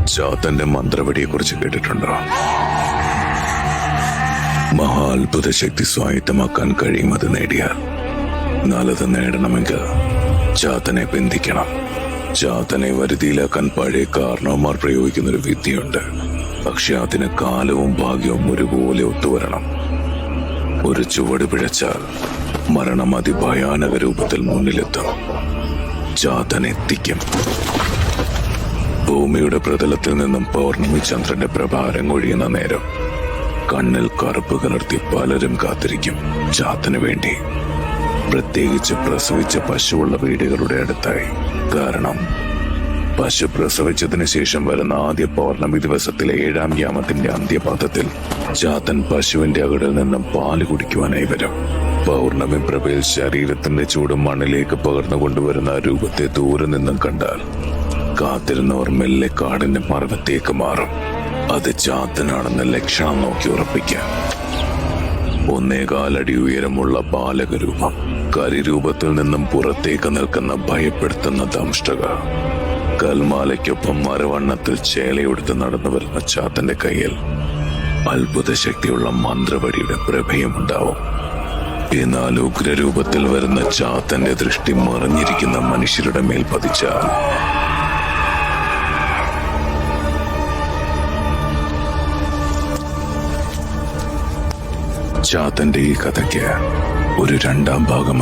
ചാത്തന്റെ മന്ത്രവടിയെ കുറിച്ച് കേട്ടിട്ടുണ്ടോ? മഹാത്ഭുത ശക്തി സ്വായത്തമാക്കാൻ കഴിയുമത് നേടിയാൽ, നാലത് നേടണമെങ്കിൽ ചാത്തനെ ബന്ധിക്കണം. ചാത്തനെ വരുതിയിലാക്കാൻ പഴയ കാരണവന്മാർ പ്രയോഗിക്കുന്നൊരു വിദ്യയുണ്ട്. പക്ഷെ അതിന് കാലവും ഭാഗ്യവും ഒരുപോലെ ഒത്തുവരണം. ഒരു ചുവട് പിഴച്ചാൽ മരണം അതിഭയാനക രൂപത്തിൽ മുന്നിലെത്തും. ചാത്തൻ എത്തിക്കും. ഭൂമിയുടെ പ്രതലത്തിൽ നിന്നും പൗർണമി ചന്ദ്രന്റെ പ്രഭാരം ഒഴിയുന്ന നേരം കണ്ണിൽ കറുപ്പ് കലർത്തി പലരും കാത്തിരിക്കും ചാത്തന് വേണ്ടി. പ്രത്യേകിച്ച് പ്രസവിച്ച പശുവുള്ള വീടുകളുടെ അടുത്തായി. കാരണം പശു പ്രസവിച്ചതിന് ശേഷം വരുന്ന ആദ്യ പൗർണമി ദിവസത്തിലെ 7-ാം യാമത്തിന്റെ അന്ത്യപാദത്തിൽ ചാത്തൻ പശുവിന്റെ അകടിൽ നിന്നും പാല് കുടിക്കുവാനായി വരും. പൗർണമി പ്രഭയിൽ ശരീരത്തിന്റെ ചൂട് മണ്ണിലേക്ക് പകർന്നു കൊണ്ടുവരുന്ന ആ രൂപത്തെ ദൂരെ നിന്നും കണ്ടാൽ കാത്തിരുന്നവർ മെല്ലെ കാടിന്റെ മറവത്തേക്ക് മാറും. അത് ചാത്തനാണെന്ന ലക്ഷണം നോക്കി ഉറപ്പിക്കാം. 1.25 അടി ഉയരമുള്ള ബാലകരൂപം, കരിരൂപത്തിൽ നിന്നും പുറത്തേക്ക് നിൽക്കുന്ന ഭയപ്പെടുത്തുന്ന ദംഷ്ടക. കൽമാലയ്ക്കൊപ്പം മരവണ്ണത്തിൽ ചേലയെടുത്ത് നടന്നു വരുന്ന ചാത്തന്റെ കയ്യിൽ അത്ഭുത ശക്തിയുള്ള മന്ത്രവടിയുടെ പ്രഭയമുണ്ടാവും. എന്നാൽ ഉഗ്രരൂപത്തിൽ വരുന്ന ചാത്തന്റെ ദൃഷ്ടി മറിഞ്ഞിരിക്കുന്ന മനുഷ്യരുടെ മേൽ പതിച്ചാൽ ചാത്തന്റെ ഈ കഥയ്ക്ക് ഒരു 2-ാം ഭാഗം